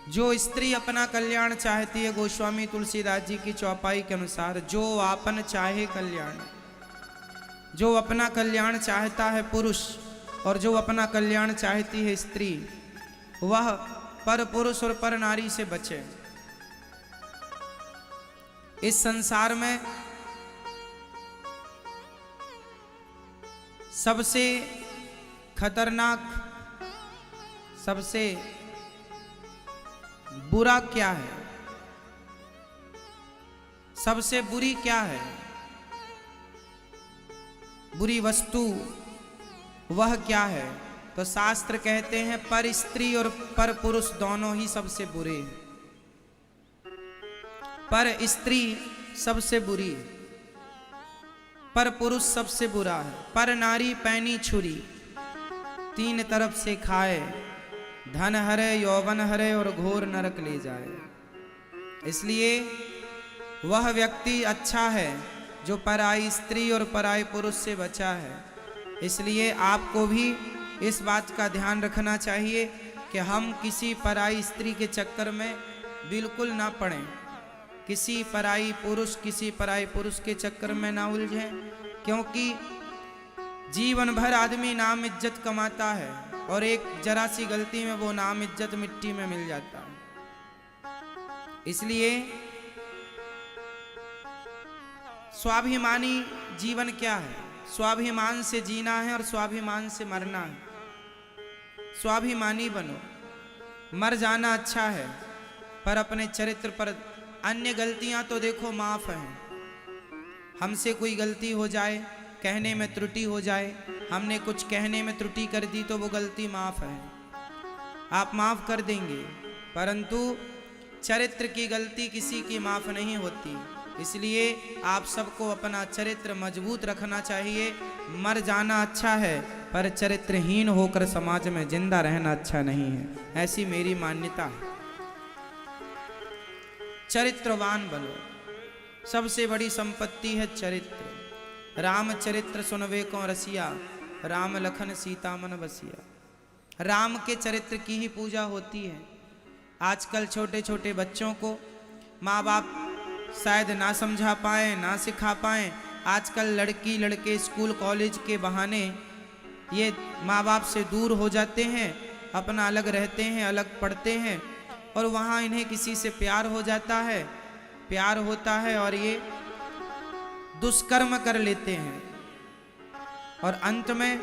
जो स्त्री अपना कल्याण चाहती है, गोस्वामी तुलसीदास जी की चौपाई के अनुसार, जो आपन चाहे कल्याण, जो अपना कल्याण चाहता है पुरुष और जो अपना कल्याण चाहती है स्त्री, वह पर पुरुष और पर नारी से बचे। इस संसार में सबसे खतरनाक, सबसे बुरा क्या है, सबसे बुरी क्या है, बुरी वस्तु वह क्या है? तो शास्त्र कहते हैं पर स्त्री और पर पुरुष दोनों ही सबसे बुरे हैं। पर स्त्री सबसे बुरी है, पर पुरुष सबसे बुरा है। पर नारी पैनी छुरी, तीन तरफ से खाए, धन हरे, यौवन हरे और घोर नरक ले जाए। इसलिए वह व्यक्ति अच्छा है जो पराई स्त्री और पराई पुरुष से बचा है। इसलिए आपको भी इस बात का ध्यान रखना चाहिए कि हम किसी पराई स्त्री के चक्कर में बिल्कुल ना पड़ें, किसी पराई पुरुष, किसी पराई पुरुष के चक्कर में ना उलझें, क्योंकि जीवन भर आदमी नाम इज्जत कमाता है और एक जरा सी गलती में वो नाम इज्जत मिट्टी में मिल जाता है। इसलिए स्वाभिमानी जीवन क्या है? स्वाभिमान से जीना है और स्वाभिमान से मरना है। स्वाभिमानी बनो। मर जाना अच्छा है पर अपने चरित्र पर, अन्य गलतियां तो देखो माफ हैं। हमसे कोई गलती हो जाए, कहने में त्रुटि हो जाए, हमने कुछ कहने में त्रुटि कर दी तो वो गलती माफ है, आप माफ कर देंगे, परंतु चरित्र की गलती किसी की माफ नहीं होती। इसलिए आप सबको अपना चरित्र मजबूत रखना चाहिए। मर जाना अच्छा है पर चरित्रहीन होकर समाज में जिंदा रहना अच्छा नहीं है, ऐसी मेरी मान्यता है। चरित्रवान बनो। सबसे बड़ी संपत्ति है चरित्र। रामचरित्र सुनवे को रसिया, राम लखन सीता मन बसिया। राम के चरित्र की ही पूजा होती है। आजकल छोटे छोटे बच्चों को माँ बाप शायद ना समझा पाए, ना सिखा पाए। आजकल लड़की लड़के स्कूल कॉलेज के बहाने ये माँ बाप से दूर हो जाते हैं, अपना अलग रहते हैं, अलग पढ़ते हैं और वहाँ इन्हें किसी से प्यार हो जाता है, प्यार होता है और ये दुष्कर्म कर लेते हैं और अंत में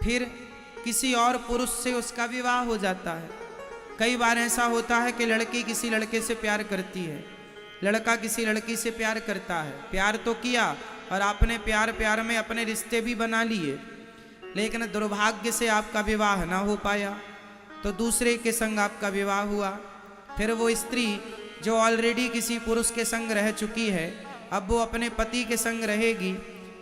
फिर किसी और पुरुष से उसका विवाह हो जाता है। कई बार ऐसा होता है कि लड़की किसी लड़के से प्यार करती है, लड़का किसी लड़की से प्यार करता है। प्यार तो किया और आपने प्यार प्यार में अपने रिश्ते भी बना लिए, लेकिन दुर्भाग्य से आपका विवाह ना हो पाया तो दूसरे के संग आपका विवाह हुआ। फिर वो स्त्री जो ऑलरेडी किसी पुरुष के संग रह चुकी है, अब वो अपने पति के संग रहेगी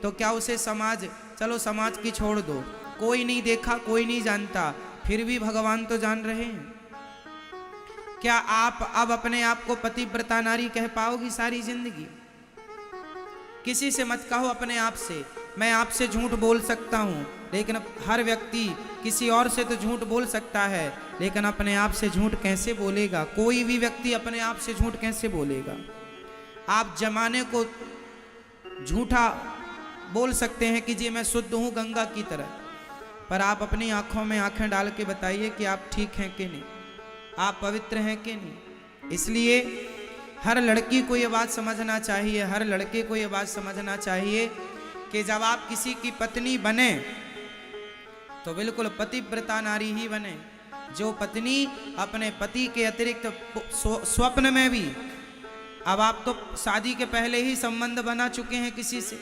तो क्या उसे समाज, चलो समाज की छोड़ दो, कोई नहीं देखा, कोई नहीं जानता, फिर भी भगवान तो जान रहे हैं। क्या आप अब अपने आप को पतिव्रता नारी कह पाओगी सारी जिंदगी? किसी से मत कहो अपने आप से, मैं आपसे झूठ बोल सकता हूं, लेकिन हर व्यक्ति किसी और से तो झूठ बोल सकता है, लेकिन अपने आप से झूठ कैसे बोलेगा? कोई भी व्यक्ति अपने आप से झूठ कैसे बोलेगा? आप जमाने को झूठा बोल सकते हैं कि जी मैं शुद्ध हूं गंगा की तरह, पर आप अपनी आंखों में आंखें डाल के बताइए कि आप ठीक हैं कि नहीं, आप पवित्र हैं कि नहीं। इसलिए हर लड़की को ये बात समझना चाहिए, हर लड़के को ये बात समझना चाहिए कि जब आप किसी की पत्नी बने तो बिल्कुल पतिव्रता नारी ही बने। जो पत्नी अपने पति के अतिरिक्त स्वप्न में भी, अब आप तो शादी के पहले ही संबंध बना चुके हैं किसी से,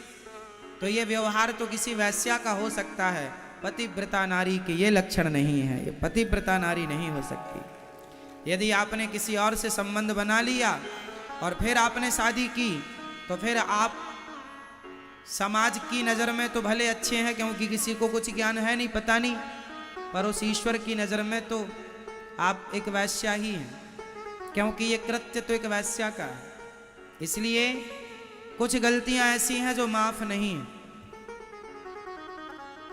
तो ये व्यवहार तो किसी वैश्या का हो सकता है, पतिव्रता नारी के ये लक्षण नहीं है, ये पतिव्रता नारी नहीं हो सकती। यदि आपने किसी और से संबंध बना लिया और फिर आपने शादी की तो फिर आप समाज की नज़र में तो भले अच्छे हैं क्योंकि किसी को कुछ ज्ञान है नहीं, पता नहीं, पर उस ईश्वर की नज़र में तो आप एक वैश्या ही हैं, क्योंकि ये कृत्य तो एक वैश्या का है। इसलिए कुछ गलतियां ऐसी हैं जो माफ नहीं है।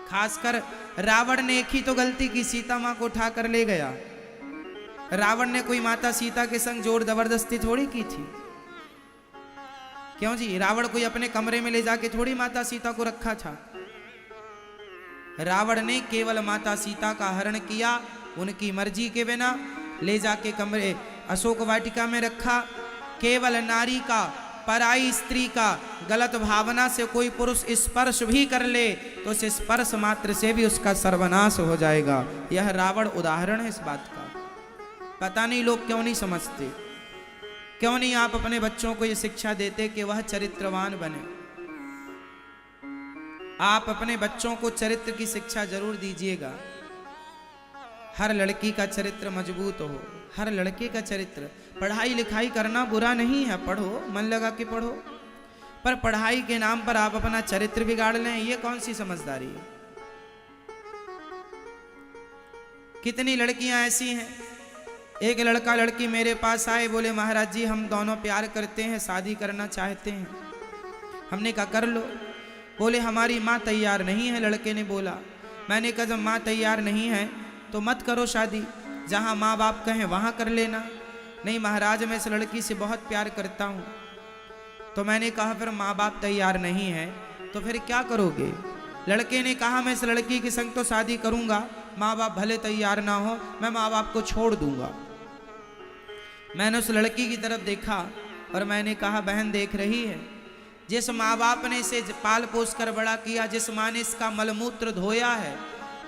खासकर रावण ने एक ही तो गलती की, सीता मां को उठा कर ले गया, रावण ने कोई माता सीता के संग जोर जबरदस्ती थोड़ी की थी। क्यों जी? रावण कोई अपने कमरे में ले जाके थोड़ी माता सीता को रखा था। रावण ने केवल माता सीता का हरण किया, उनकी मर्जी के बिना ले जाके कमरे अशोक वाटिका में रखा। केवल नारी का, पराई स्त्री का गलत भावना से कोई पुरुष स्पर्श भी कर ले तो उस स्पर्श मात्र से भी उसका सर्वनाश हो जाएगा। यह रावण उदाहरण है इस बात का। पता नहीं लोग क्यों नहीं समझते, क्यों नहीं आप अपने बच्चों को ये शिक्षा देते कि वह चरित्रवान बने। आप अपने बच्चों को चरित्र की शिक्षा जरूर दीजिएगा। हर लड़की का चरित्र मजबूत हो, हर लड़के का चरित्र। पढ़ाई लिखाई करना बुरा नहीं है, पढ़ो, मन लगा के पढ़ो, पर पढ़ाई के नाम पर आप अपना चरित्र बिगाड़ लें, ये कौन सी समझदारी है? कितनी लड़कियां ऐसी हैं, एक लड़का लड़की मेरे पास आए, बोले महाराज जी हम दोनों प्यार करते हैं, शादी करना चाहते हैं। हमने कहा कर लो। बोले हमारी माँ तैयार नहीं है, लड़के ने बोला। मैंने कहा जब माँ तैयार नहीं है तो मत करो शादी, जहाँ माँ बाप कहें वहाँ कर लेना। नहीं महाराज मैं इस लड़की से बहुत प्यार करता हूँ। तो मैंने कहा फिर माँ बाप तैयार नहीं है तो फिर क्या करोगे? लड़के ने कहा मैं इस लड़की के संग तो शादी करूँगा, माँ बाप भले तैयार ना हो, मैं माँ बाप को छोड़ दूंगा। मैंने उस लड़की की तरफ देखा और मैंने कहा बहन देख रही है, जिस माँ बाप ने इसे पाल पोस कर बड़ा किया, जिस माँ ने इसका मलमूत्र धोया है,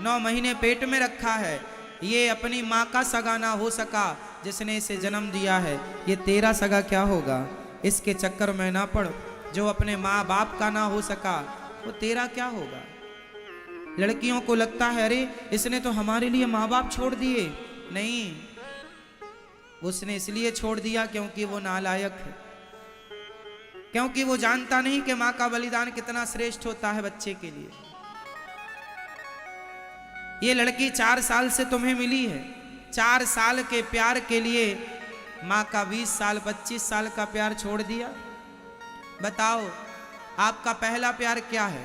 9 महीने पेट में रखा है, ये अपनी माँ का सगा ना हो सका जिसने इसे जन्म दिया है, ये तेरा सगा क्या होगा? इसके चक्कर में ना पड़। जो अपने माँ बाप का ना हो सका वो तेरा क्या होगा? लड़कियों को लगता है अरे इसने तो हमारे लिए माँ बाप छोड़ दिए। नहीं, उसने इसलिए छोड़ दिया क्योंकि वो नालायक है, क्योंकि वो जानता नहीं कि माँ का बलिदान कितना श्रेष्ठ होता है बच्चे के लिए। ये लड़की 4 साल से तुम्हें मिली है, 4 साल के प्यार के लिए माँ का 20 साल 25 साल का प्यार छोड़ दिया। बताओ आपका पहला प्यार क्या है?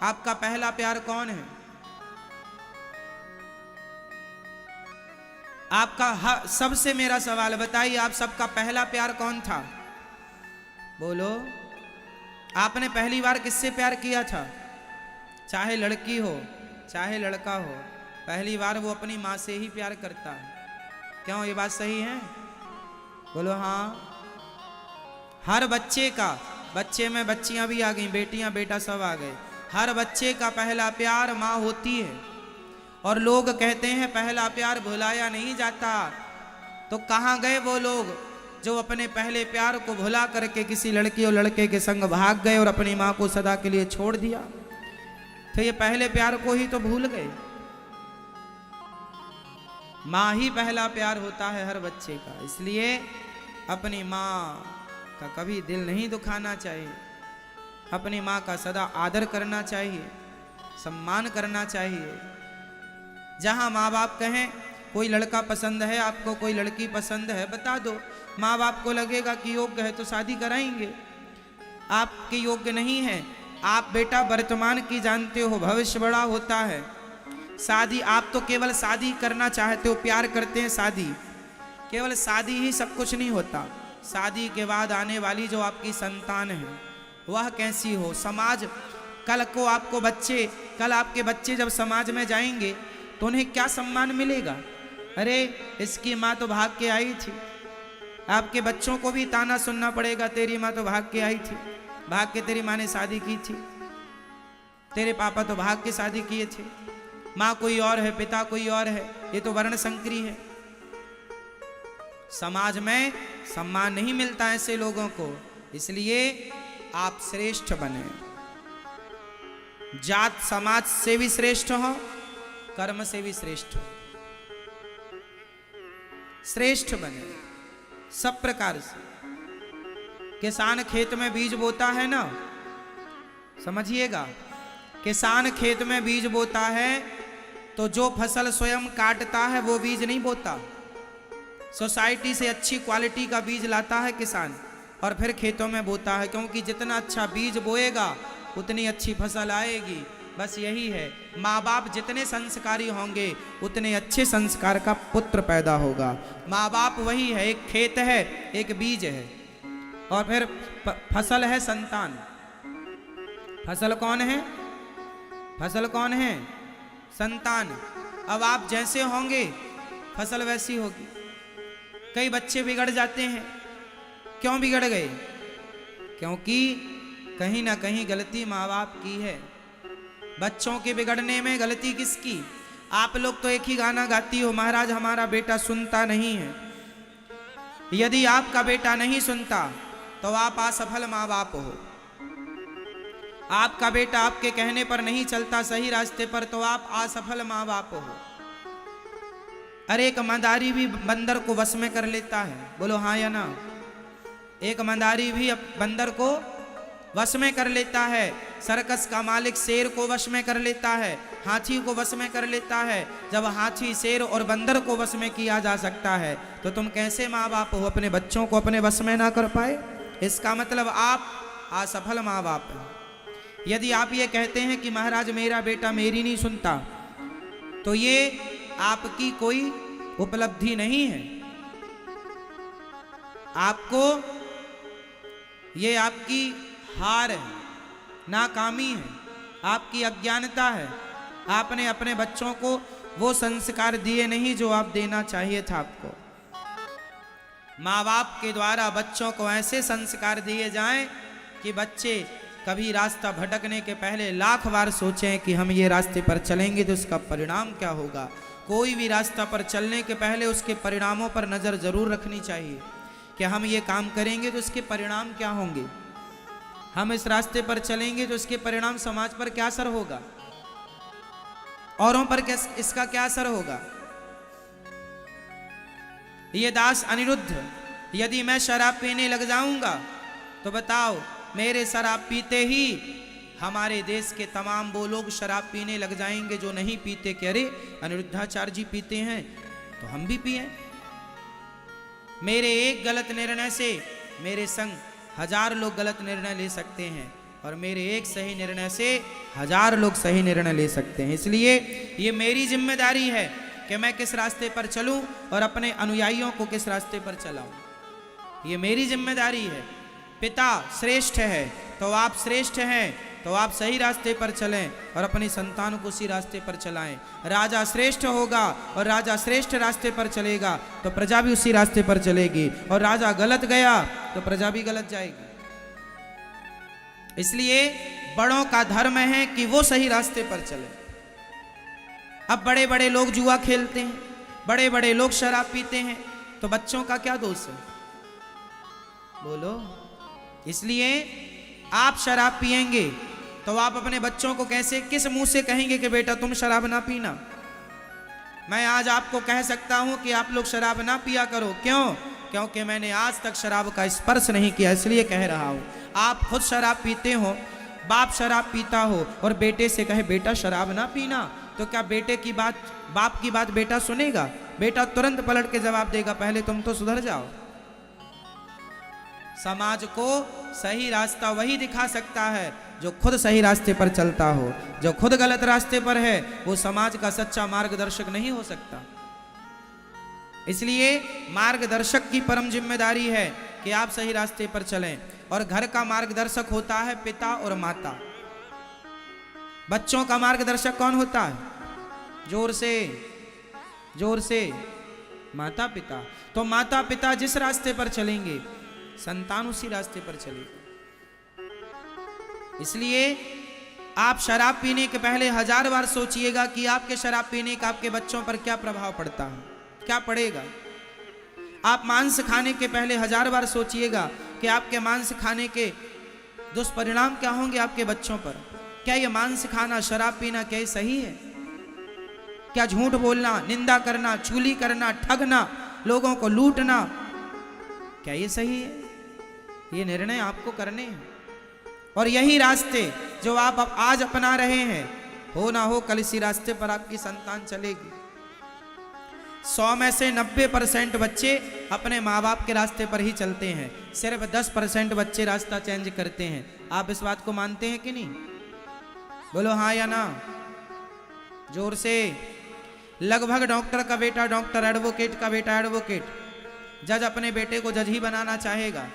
आपका पहला प्यार कौन है? आपका सबसे मेरा सवाल बताइए, आप सबका पहला प्यार कौन था? बोलो। आपने पहली बार किससे प्यार किया था? चाहे लड़की हो चाहे लड़का हो, पहली बार वो अपनी माँ से ही प्यार करता है। क्यों, ये बात सही है? बोलो हाँ। हर बच्चे का, बच्चे में बच्चियां भी आ गई, बेटियां बेटा सब आ गए, हर बच्चे का पहला प्यार माँ होती है। और लोग कहते हैं पहला प्यार भुलाया नहीं जाता, तो कहाँ गए वो लोग जो अपने पहले प्यार को भुला करके किसी लड़की और लड़के के संग भाग गए और अपनी माँ को सदा के लिए छोड़ दिया? तो ये पहले प्यार को ही तो भूल गए। माँ ही पहला प्यार होता है हर बच्चे का, इसलिए अपनी माँ का कभी दिल नहीं दुखाना चाहिए, अपनी माँ का सदा आदर करना चाहिए, सम्मान करना चाहिए। जहाँ माँ बाप कहें कोई लड़का पसंद है आपको, कोई लड़की पसंद है, बता दो। माँ बाप को लगेगा कि योग्य है तो शादी कराएंगे। आपके योग्य नहीं है, आप बेटा वर्तमान की जानते हो, भविष्य बड़ा होता है। शादी, आप तो केवल शादी करना चाहते हो, प्यार करते हैं शादी, केवल शादी ही सब कुछ नहीं होता। शादी के बाद आने वाली जो आपकी संतान है वह कैसी हो, समाज कल को आपको बच्चे, कल आपके बच्चे जब समाज में जाएंगे तो उन्हें क्या सम्मान मिलेगा? अरे इसकी माँ तो भाग के आई थी। आपके बच्चों को भी ताना सुनना पड़ेगा, तेरी माँ तो भाग के आई थी, भाग के तेरी माँ ने शादी की थी, तेरे पापा तो भाग के शादी किए थे, माँ कोई और है पिता कोई और है, ये तो वर्ण संकरी है। समाज में सम्मान नहीं मिलता ऐसे लोगों को, इसलिए आप श्रेष्ठ बने। जात समाज से भी श्रेष्ठ हो, कर्म से भी श्रेष्ठ हो, श्रेष्ठ बने सब प्रकार से। किसान खेत में बीज बोता है ना, समझिएगा, किसान खेत में बीज बोता है तो जो फसल स्वयं काटता है वो बीज नहीं बोता, सोसाइटी से अच्छी क्वालिटी का बीज लाता है किसान और फिर खेतों में बोता है, क्योंकि जितना अच्छा बीज बोएगा उतनी अच्छी फसल आएगी। बस यही है, माँ बाप जितने संस्कारी होंगे उतने अच्छे संस्कार का पुत्र पैदा होगा। माँ बाप वही है, एक खेत है, एक बीज है, और फिर फसल है संतान। फसल कौन है? फसल कौन है? संतान। अब आप जैसे होंगे फसल वैसी होगी। कई बच्चे बिगड़ जाते हैं, क्यों बिगड़ गए? क्योंकि कहीं ना कहीं गलती माँ बाप की है। बच्चों के बिगड़ने में गलती किसकी? आप लोग तो एक ही गाना गाती हो, महाराज हमारा बेटा सुनता नहीं है। यदि आपका बेटा नहीं सुनता तो आप असफल माँ बाप हो। आपका बेटा आपके कहने पर नहीं चलता सही रास्ते पर तो आप असफल माँ बाप हो। अरे एक मदारी भी बंदर को वश में कर लेता है, बोलो हाँ या ना? एक मदारी भी बंदर को वश में कर लेता है। सर्कस का मालिक शेर को वश में कर लेता है, हाथी को वश में कर लेता है। जब हाथी, शेर और बंदर को वश में किया जा सकता है तो तुम कैसे माँ बाप हो अपने बच्चों को अपने वश में ना कर पाए? इसका मतलब आप असफल माँ बाप हैं। यदि आप ये कहते हैं कि महाराज मेरा बेटा मेरी नहीं सुनता, तो ये आपकी कोई उपलब्धि नहीं है। आपको ये आपकी हार है, नाकामी है, आपकी अज्ञानता है। आपने अपने बच्चों को वो संस्कार दिए नहीं जो आप देना चाहिए था आपको। माँ बाप के द्वारा बच्चों को ऐसे संस्कार दिए जाएं कि बच्चे कभी रास्ता भटकने के पहले लाख बार सोचें कि हम ये रास्ते पर चलेंगे तो इसका परिणाम क्या होगा। कोई भी रास्ता पर चलने के पहले उसके परिणामों पर नज़र जरूर रखनी चाहिए कि हम ये काम करेंगे तो इसके परिणाम क्या होंगे। हम इस रास्ते पर चलेंगे तो इसके परिणाम समाज पर क्या असर होगा, औरों पर इसका क्या असर होगा। ये दास अनिरुद्ध, यदि मैं शराब पीने लग जाऊंगा तो बताओ, मेरे शराब पीते ही हमारे देश के तमाम वो लोग शराब पीने लग जाएंगे जो नहीं पीते कि अरे अनिरुद्धाचार्य जी पीते हैं तो हम भी पिए। मेरे एक गलत निर्णय से मेरे संग 1000 लोग गलत निर्णय ले सकते हैं और मेरे एक सही निर्णय से 1000 लोग सही निर्णय ले सकते हैं। इसलिए ये मेरी जिम्मेदारी है कि मैं किस रास्ते पर चलूं और अपने अनुयायियों को किस रास्ते पर चलाऊं। ये मेरी जिम्मेदारी है। पिता श्रेष्ठ है तो आप श्रेष्ठ हैं तो आप सही रास्ते पर चलें और अपनी संतान को उसी रास्ते पर चलाएं। राजा श्रेष्ठ होगा और राजा श्रेष्ठ रास्ते पर चलेगा तो प्रजा भी उसी रास्ते पर चलेगी, और राजा गलत गया तो प्रजा भी गलत जाएगी। इसलिए बड़ों का धर्म है कि वो सही रास्ते पर चले। अब बड़े बड़े लोग जुआ खेलते हैं, बड़े बड़े लोग शराब पीते हैं, तो बच्चों का क्या दोष है? बोलो। इसलिए आप शराब पिएंगे तो आप अपने बच्चों को कैसे, किस मुंह से कहेंगे कि बेटा तुम शराब ना पीना? मैं आज आपको कह सकता हूं कि आप लोग शराब ना पिया करो। क्यों? क्योंकि मैंने आज तक शराब का स्पर्श नहीं किया, इसलिए कह रहा हूं। आप खुद शराब पीते हो, बाप शराब पीता हो और बेटे से कहे बेटा शराब ना पीना, तो क्या बेटे की बात, बाप की बात बेटा सुनेगा? बेटा तुरंत पलट के जवाब देगा पहले तुम तो सुधर जाओ। समाज को सही रास्ता वही दिखा सकता है जो खुद सही रास्ते पर चलता हो। जो खुद गलत रास्ते पर है वो समाज का सच्चा मार्गदर्शक नहीं हो सकता। इसलिए मार्गदर्शक की परम जिम्मेदारी है कि आप सही रास्ते पर चलें, और घर का मार्गदर्शक होता है पिता और माता। बच्चों का मार्गदर्शक कौन होता है? जोर से, जोर से, माता पिता। तो माता पिता जिस रास्ते पर चलेंगे संतान उसी रास्ते पर चलेगी। इसलिए आप शराब पीने के पहले 1000 बार सोचिएगा कि आपके शराब पीने का आपके बच्चों पर क्या प्रभाव पड़ता है, क्या पड़ेगा। आप मांस खाने के पहले 1000 बार सोचिएगा कि आपके मांस खाने के दुष्परिणाम क्या होंगे आपके बच्चों पर। क्या ये मांस खाना, शराब पीना क्या ये सही है? क्या झूठ बोलना, निंदा करना, चुगली करना, ठगना, लोगों को लूटना, क्या ये सही है? ये निर्णय आपको करने हैं। और यही रास्ते जो आप आज अपना रहे हैं, हो ना हो कल इसी रास्ते पर आपकी संतान चलेगी। 100 में से 90% बच्चे अपने माँ बाप के रास्ते पर ही चलते हैं, सिर्फ 10% बच्चे रास्ता चेंज करते हैं। आप इस बात को मानते हैं कि नहीं? बोलो हाँ या ना, जोर से। लगभग डॉक्टर का बेटा डॉक्टर, एडवोकेट का बेटा एडवोकेट, जज अपने बेटे को जज ही बनाना चाहेगा।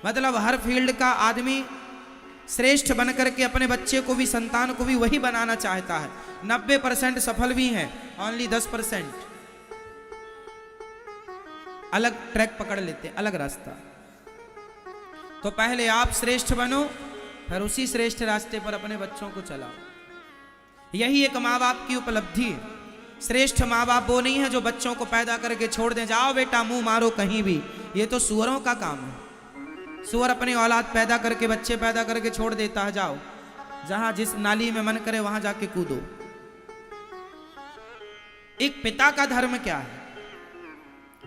मतलब हर फील्ड का आदमी श्रेष्ठ बनकर के अपने बच्चे को भी, संतान को भी वही बनाना चाहता है। 90% सफल भी हैं, ओनली 10% अलग ट्रैक पकड़ लेते, अलग रास्ता। तो पहले आप श्रेष्ठ बनो, फिर उसी श्रेष्ठ रास्ते पर अपने बच्चों को चलाओ। यही एक माँ बाप की उपलब्धि है। श्रेष्ठ माँ बाप वो नहीं है जो बच्चों को पैदा करके छोड़ दें, जाओ बेटा मुंह मारो कहीं भी। ये तो सुअरों का काम है। सुअर अपनी औलाद पैदा करके, बच्चे पैदा करके छोड़ देता है, जाओ जहां जिस नाली में मन करे वहां जाके कूदो। एक पिता का धर्म क्या है?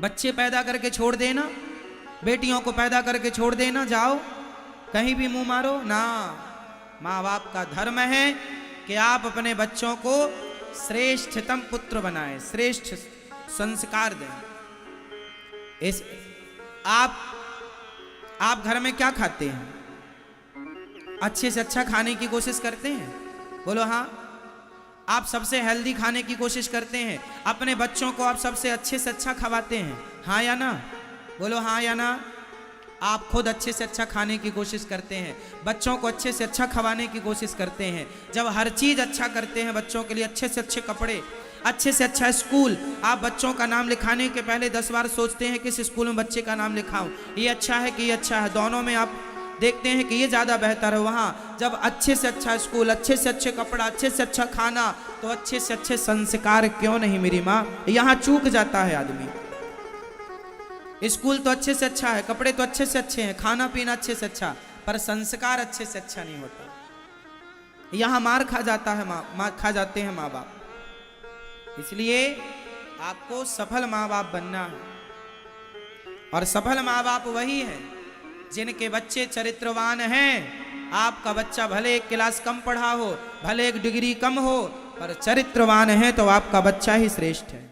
बच्चे पैदा करके छोड़ देना, बेटियों को पैदा करके छोड़ देना, जाओ कहीं भी मुंह मारो ना। माँ बाप का धर्म है कि आप अपने बच्चों को श्रेष्ठतम पुत्र बनाएं, श्रेष्ठ संस्कार दें। इस आप घर में क्या खाते हैं? अच्छे से अच्छा खाने की कोशिश करते हैं? बोलो हाँ। आप सबसे हेल्दी खाने की कोशिश करते हैं, अपने बच्चों को आप सबसे अच्छे से अच्छा खवाते हैं, हाँ या ना? बोलो हाँ या ना। आप खुद अच्छे से अच्छा खाने की कोशिश करते हैं, बच्चों को अच्छे से अच्छा खवाने की कोशिश करते हैं। जब हर चीज़ अच्छा करते हैं बच्चों के लिए, अच्छे से अच्छे कपड़े, अच्छे से अच्छा स्कूल, आप बच्चों का नाम लिखाने के पहले 10 बार सोचते हैं किस स्कूल में बच्चे का नाम लिखाऊं, ये अच्छा है कि ये अच्छा है। दोनों में आप देखते हैं कि ये ज़्यादा बेहतर है। वहाँ जब अच्छे से अच्छा स्कूल, अच्छे से अच्छे कपड़ा, अच्छे से अच्छा खाना, तो अच्छे से अच्छे संस्कार क्यों नहीं मेरी माँ? यहाँ चूक जाता है आदमी। स्कूल तो अच्छे से अच्छा है, कपड़े तो अच्छे से अच्छे हैं, खाना पीना अच्छे से अच्छा, पर संस्कार अच्छे से अच्छा नहीं होता। यहाँ मार खा जाता है, मार खा जाते हैं माँ बाप। इसलिए आपको सफल माँ बाप बनना है, और सफल माँ बाप वही है जिनके बच्चे चरित्रवान हैं। आपका बच्चा भले एक क्लास कम पढ़ा हो, भले एक डिग्री कम हो, पर चरित्रवान है तो आपका बच्चा ही श्रेष्ठ है।